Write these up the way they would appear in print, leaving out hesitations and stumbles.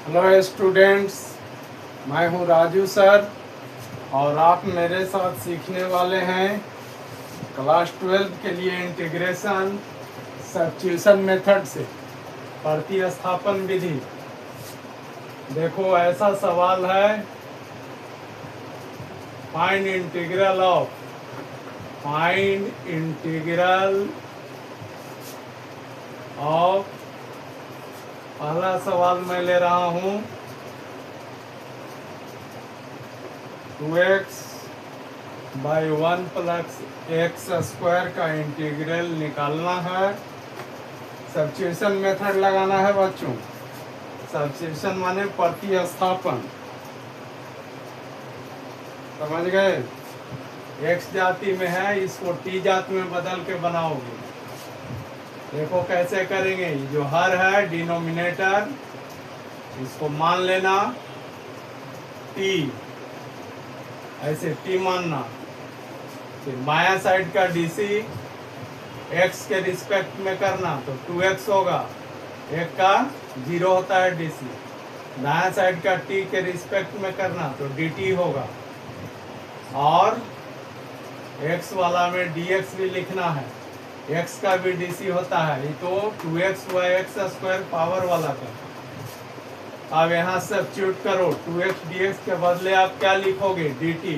Hello students, मैं हूं Raju sir और आप मेरे साथ सीखने वाले हैं क्लास 12 के लिए इंटीग्रेशन सब्स्टिट्यूशन मेथड से प्रतिस्थापन विधि। देखो ऐसा सवाल है, फाइंड इंटीग्रल ऑफ पहला सवाल मैं ले रहा हूं 2x by 1 plus x square का इंटीग्रल निकालना है। सब्स्टिट्यूशन मेथड लगाना है बच्चों। सब्स्टिट्यूशन माने प्रतिस्थापन, समझ गए। एक्स जाति में है, इसको टी जाति में बदल के बनाओगे। देखो कैसे करेंगे। जो हर है डिनोमिनेटर, इसको मान लेना टी, ऐसे टी मानना। फिर बाया साइड का डीसी एक्स के रिस्पेक्ट में करना तो 2x होगा, एक का 0 होता है डीसी। दाया साइड का टी के रिस्पेक्ट में करना तो dt होगा, और x वाला में dx भी लिखना है। x का भी dc होता है, ये तो 2x by x square power वाला का। अब यहाँ सब्स्टिट्यूट करो, 2x dx के बदले आप क्या लिखोगे, dt,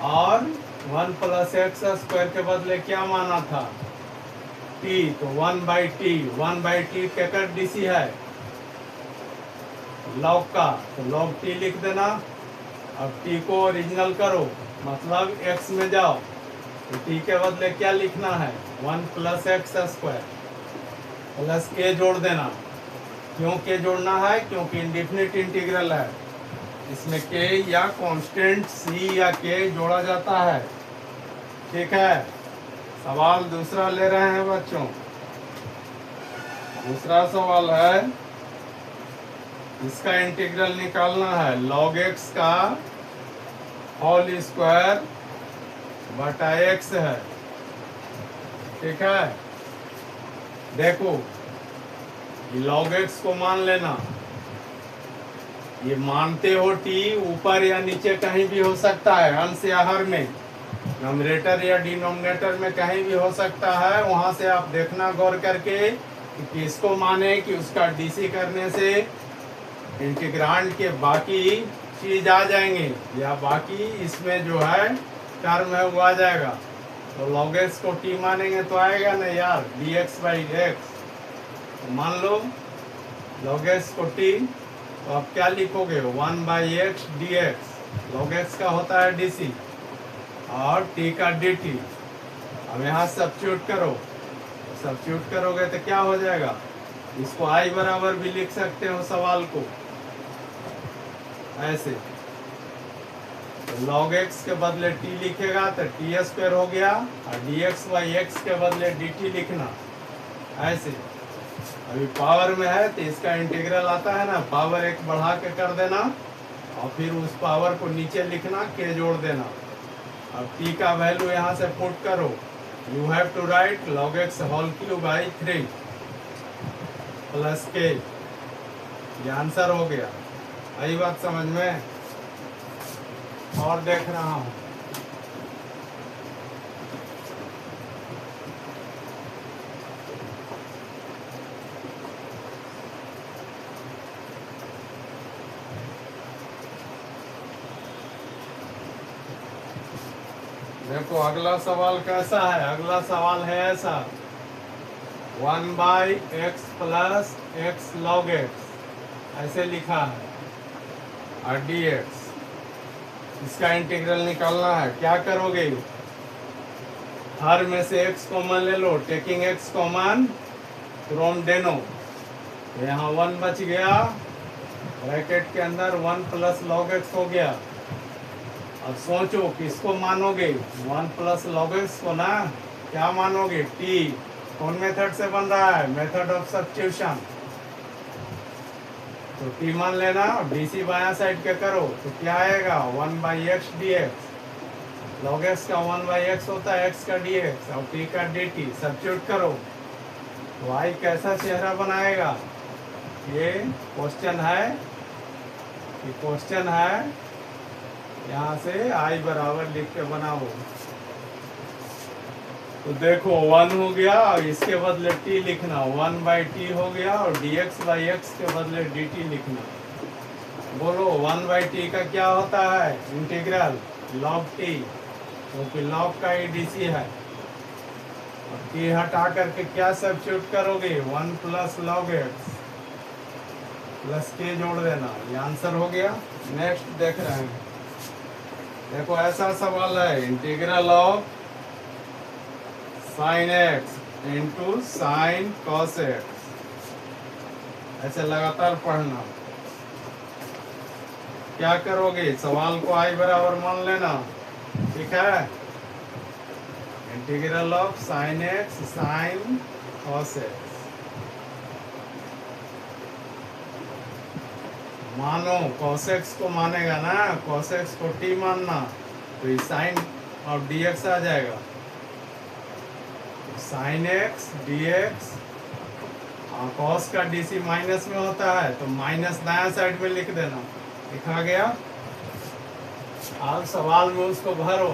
और 1 प्लस एक्स स्क्वायर के बदले क्या माना था, t, तो 1 बाई टी केकर डीसी है, लॉग का, तो लॉग t लिख देना। अब t को ओरिजिनल करो, मतलब x में जाओ, तो t के बदले क्या लिखना है, 1 plus x square plus k जोड़ देना। क्यों k जोड़ना है, क्योंकि इंडेफिनिट इंटीग्रल है, इसमें k या कांस्टेंट c या k जोड़ा जाता है। ठीक है। सवाल दूसरा ले रहे हैं बच्चों। दूसरा सवाल है, इसका इंटीग्रल निकालना है, log x का होल स्क्वायर बटा x है। ठीक है। देखो log x को मान लेना, ये मानते हो t ऊपर या नीचे कहीं भी हो सकता है, अंश या हर में, नॉमिनेटर या डिनोमिनेटर में कहीं भी हो सकता है। वहां से आप देखना गौर करके कि किसको माने कि उसका डीसी करने से इंटीग्रांड के बाकी चीज आ जाएंगे, या बाकी इसमें जो है टर्म है वो आ जाएगा। तो log x को t मानेंगे तो आएगा ना यार, dx बाई एक्स। तो मान लो log x को t, तो आप क्या लिखोगे, 1 by x D x. log x का होता है dc और t का dt। अब यहाँ सब्स्टिट्यूट करो, सब्स्टिट्यूट करोगे तो क्या हो जाएगा, इसको i बराबर भी लिख सकते हो सवाल को ऐसे। तो log x के बदले t लिखेगा तो t स्क्वायर हो गया, और dx बाई एक्स के बदले dt लिखना ऐसे। अभी पावर में है तो इसका इंटीग्रल आता है ना, पावर एक बढ़ा के कर देना और फिर उस पावर को नीचे लिखना, k जोड़ देना। अब t का वैल्यू यहाँ से पुट करो, you have to write log x whole cube by 3 plus k, ये आंसर हो गया। आई बात समझ में। और देख रहा हूँ, देखो अगला सवाल कैसा है। अगला सवाल है ऐसा, 1 by x plus x log x ऐसे लिखा है, और dx, इसका इंटीग्रल निकालना है। क्या करोगे, हर में से x कॉमन ले लो, टेकिंग x कॉमन फ्रॉम डेनो। तो यहाँ 1 बच गया, ब्रैकेट के अंदर 1 प्लस लॉग एक्स हो गया। अब सोचो किसको मानोगे, 1 प्लस लॉग एक्स को ना, क्या मानोगे, t। कौन मेथड से बन रहा है, मेथड ऑफ सब्स्टिट्यूशन। तो t मान लेना, dc बाया साइड के करो तो क्या आएगा, 1 by x D x. Log x का 1 बाई एक्स होता है, x का dx और t का dt। सब्स्टिट्यूट करो तो y कैसा चेहरा बनाएगा, ये क्वेश्चन है, ये क्वेश्चन है, यहाँ से आई बराबर लिख के बनाओ। तो देखो 1 हो गया और इसके बदले t लिखना, 1/t हो गया और dx/x के बदले dt लिखना। बोलो 1/t का क्या होता है? इंटीग्रल log t, क्योंकि log का ही dt है। और t हटा करके क्या सब्स्टिट्यूट करोगे? 1 plus log x plus k जोड़ देना, ये आंसर हो गया। नेक्स्ट देख रहे हैं, देखो ऐसा सवाल है, integral of sine x into sine cos x, ऐसे लगातार पढ़ना। क्या करोगे? सवाल को आई बराबर मान लेना, ठीक है। Integral of sine x sine cos x मानो, cos x को मानेगा ना, cos x को t मानना, तो ये साइन और dx आ जाएगा। साइन x dx, cos का dc माइनस में होता है, तो माइनस दाया साइड में लिख देना, लिखा गया। अब सवाल में उसको भरो,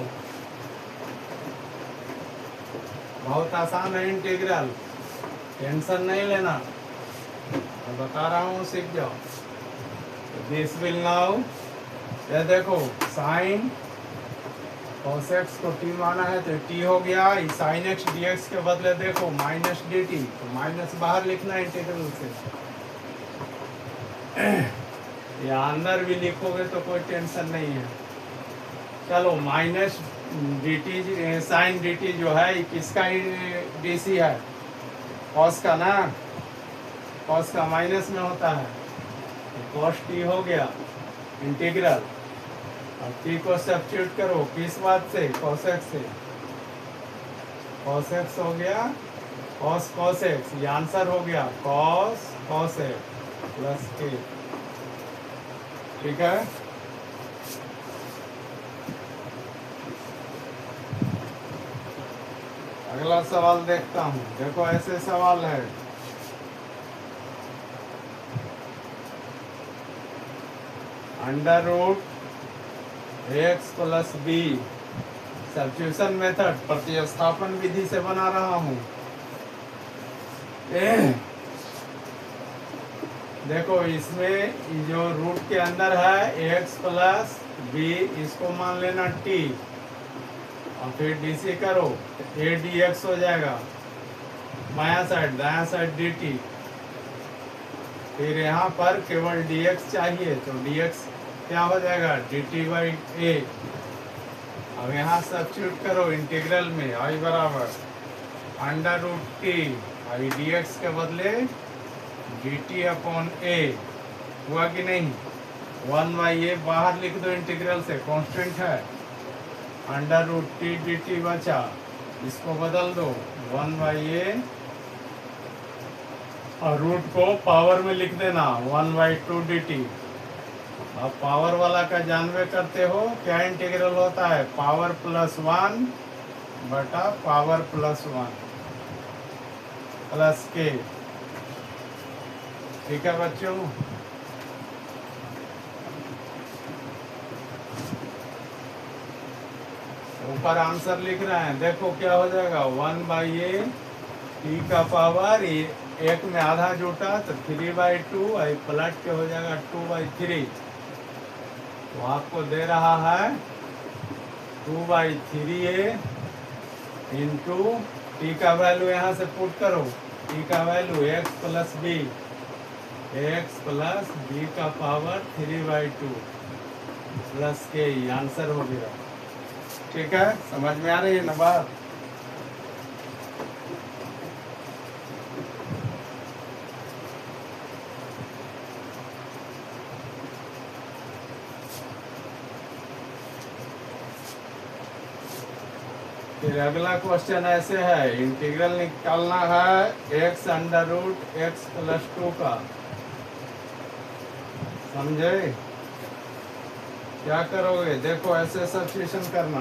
बहुत आसान है इंटीग्रल, टेंशन नहीं लेना, मैं बता रहा हूँ, सीख जाओ। दिस विल नाउ, ये देखो साइन cos x को t माना है तो t हो गया, साइन x dx के बदले देखो माइनस dt, तो माइनस बाहर लिखना इंटीग्रल से। या अंदर भी लिखोगे तो कोई टेंशन नहीं है। चलो माइनस dt, साइन dt जो है किसका dc है? cos का ना, cos का माइनस में होता है, cos t हो गया इंटीग्रल। अब t को सब्स्टिट्यूट करो, किस बात से? cos x से। cos x हो गया cos x, ये आंसर हो गया cos x प्लस k, ठीक है। अगला सवाल देखता हूं, देखो ऐसे सवाल है, under root x plus b, substitution method, प्रतिस्थापन विधि से बना रहा हूं। देखो इसमें जो रूट के अंदर है एक्स प्लस बी, इसको मान लेना t, और फिर dc करो, a dx हो जाएगा, बायां साइड दायां साइड dt। फिर यहाँ पर केवल dx चाहिए, तो dx क्या हो जाएगा? dt/a। अब यहाँ सब्स्टिट्यूट करो इंटीग्रल में, आई बराबर अंडर रूट t, आई dx के बदले dt/a, हुआ कि नहीं? 1/a बाहर लिख दो इंटीग्रल से, कांस्टेंट है, अंडर रूट t dt बचा, इसको बदल दो 1/a, और रूट को पावर में लिख देना 1/2 dt। अब पावर वाला का जानवे करते हो, क्या इंटीग्रल होता है? पावर प्लस 1 बटा पावर प्लस 1 प्लस k, ठीक है बच्चों। ऊपर आंसर लिख रहे हैं, देखो क्या हो जाएगा, 1/a t का पावर, एक में आधा जुटा तो 3/2, पलट के हो जाएगा 2/3। तो आपको दे रहा है 2/3a इंटू टी का वैल्यू यहाँ से पुट करो, टी का value x plus b, x plus b का पावर 3/2 प्लस के, आंसर हो गया। ठीक है, समझ में आ रही है ना बात? फिर अगला क्वेश्चन ऐसे है, इंटीग्रल निकालना है x under root x plus 2 का। समझे? क्या करोगे? देखो ऐसे सब्स्टिट्यूशन करना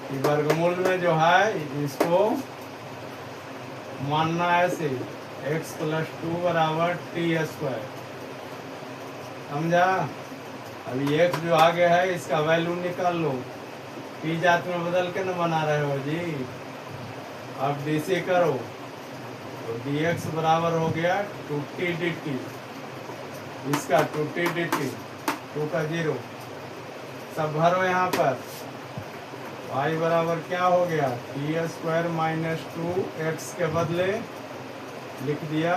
कि वर्गमूल में जो है इसको मानना ऐसे एक्स प्लस 2 बराबर टी स्क्वायर। समझा? अभी एक्स जो आगे है इसका वैल्यू निकाल लो। टी जात में बदल के न बना रहे हो जी। अब डी सी करो तो डी एक्स बराबर हो गया 2t dt। इसका 2t dt, 2 का 0 सब भरो यहाँ पर। y बराबर क्या हो गया? टी स्क्वायर माइनस 2x के बदले लिख दिया।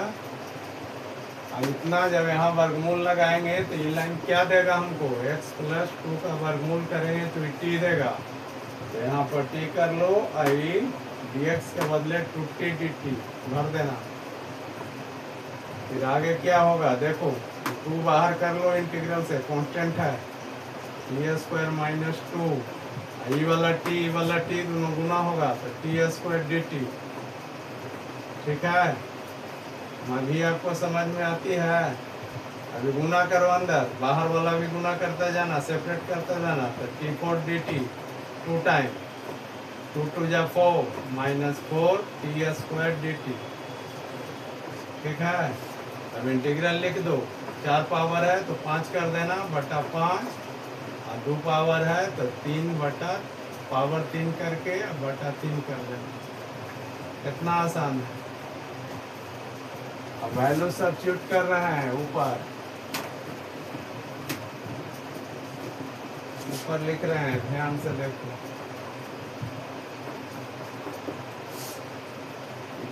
अब इतना जब यहाँ वर्गमूल लगाएंगे तो ये लाइन क्या देगा हमको? x प्लस 2 का वर्गमूल करेंगे तो t देगा। तो यहाँ पर t कर लो, आई dx के बदले 2t dt भर देना। फिर आगे क्या होगा देखो, 2 बाहर कर लो इंटीग्रल से, कांस्टेंट है। टी स्क्वायर माइनस 2, ई वाला टी दोनों गुना होगा तो टी स्क्वायर डी टी। ठीक है, अभी आपको समझ में आती है? अभी गुना करो अंदर, बाहर वाला भी गुना करता जाना, सेपरेट करता जाना। तो टी 4 डी टी 2 टाइम, 2 2 जा 4 minus 4 T square D T. ठीक है, अब इंटीग्रल लिख दो। 4 पावर है तो 5 कर देना बटा 5, और 2 पावर है तो 3 बटा पावर 3 करके बटा 3 कर देना। कितना आसान है। अब वैल्यू सब्स्टिट्यूट कर रहे हैं ऊपर लिख रहे हैं, ध्यान से देखो।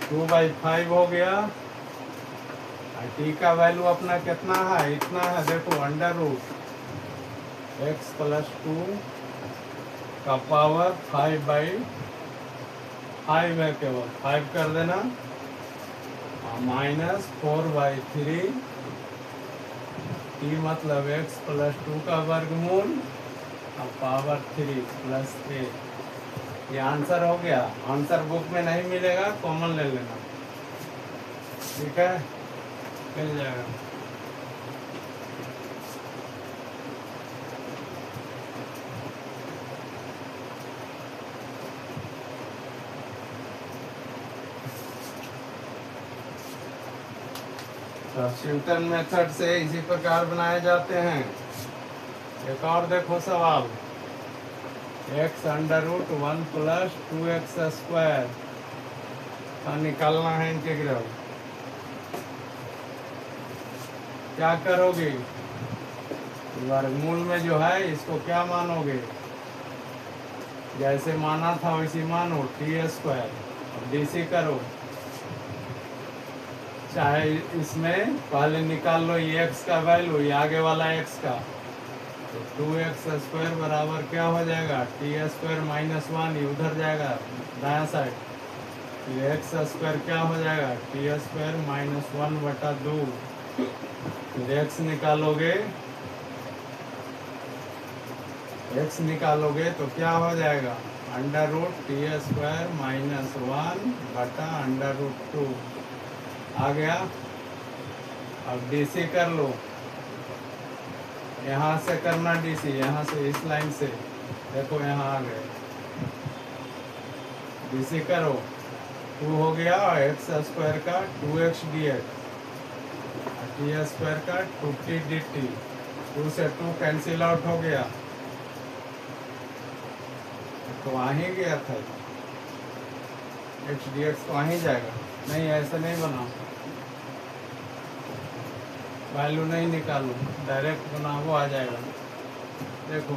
2/5 हो गया। टी का वैल्यू अपना कितना है? इतना है, देखो अंडर रूट x प्लस 2 का पावर 5/5 है, केवल 5 कर देना, माइनस 4/3 टी मतलब x प्लस 2 का वर्गमूल और पावर 3 प्लस 8। ये आंसर हो गया। आंसर बुक में नहीं मिलेगा, कॉमन ले लेना। ठीक है, मिल जाएगा। सब्स्टिट्यूशन मेथड से इसी प्रकार बनाए जाते हैं। एक और देखो सवाल, x under root 1 plus 2x square का निकालना है इंटीग्रल। क्या करोगे? वर्गमूल में जो है इसको क्या मानोगे? जैसे माना था वैसे मानो, टी स्क्वायर। अब डी सी करो, चाहे इसमें पहले निकाल लो ये x का वैल्यू, ये आगे वाला x का। तो 2x स्क्वायर बराबर क्या हो जाएगा? टी स्क्वायर माइनस 1, ये उधर जाएगा दाया साइड। ये x स्क्वायर क्या हो जाएगा? टी स्क्वायर माइनस 1 बटा 2। फिर x निकालोगे तो क्या हो जाएगा? Under root t square minus 1 बटा अंडर रूट 2 आ गया। अब डीसी कर लो, यहाँ से करना डीसी, यहाँ से इस लाइन से देखो यहाँ आ गए। डीसी करो, 2 हो गया और एक्स स्क्वायर का 2x dx, टी स्क्वायर का 2t dt। 2 से 2 कैंसिल आउट हो गया, तो वहीं गया था। x dx तो वहीं जाएगा। नहीं, ऐसा नहीं बना, वैल्यू नहीं निकालो, डायरेक्ट बना, वो आ जाएगा। देखो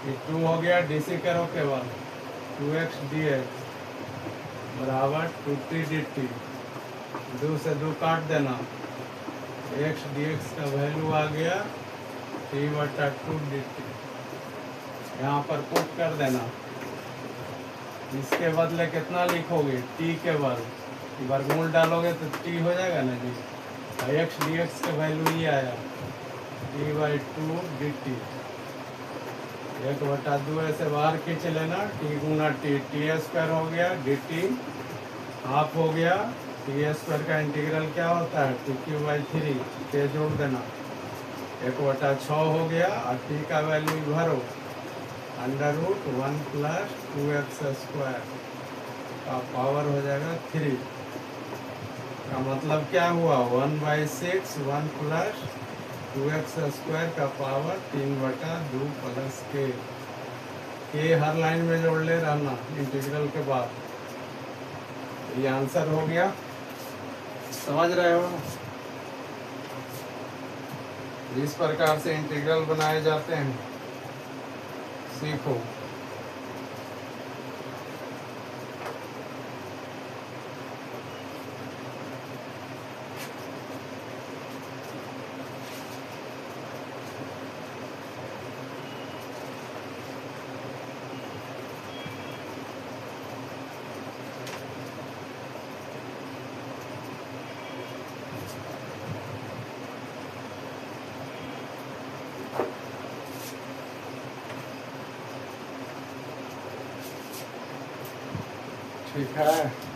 ये 2 हो गया, डीसी करो केवल, 2x dx बराबर 2t dt। 2 से 2 काट देना, x dx का वैल्यू आ गया t बटा 2 dt। यहाँ पर पुट कर देना। इसके बदले कितना लिखोगे? t के बदले वर्गमूल डालोगे तो t हो जाएगा ना जी। x dx का वैल्यू ये आया t/2 dt। 1 बटा 2 ऐसे बाहर खींच लेना, t गुना t, टी स्क्वायर हो गया, dt हाफ हो गया। टी स्क्वायर का इंटीग्रल क्या होता है? 2q/3 पे जोड़ देना, 1 बटा 6 हो गया। और t का वैल्यू भरो, under root 1 plus 2x square. का पावर हो जाएगा 3 का मतलब क्या हुआ 1/6 1 प्लस 2x स्क्वायर का पावर 3/2 प्लस के हर लाइन में जोड़ ले रहना इंटीग्रल के बाद। ये आंसर हो गया, समझ रहे हो। इस प्रकार से इंटीग्रल बनाए जाते हैं, सीखो। ठीक है।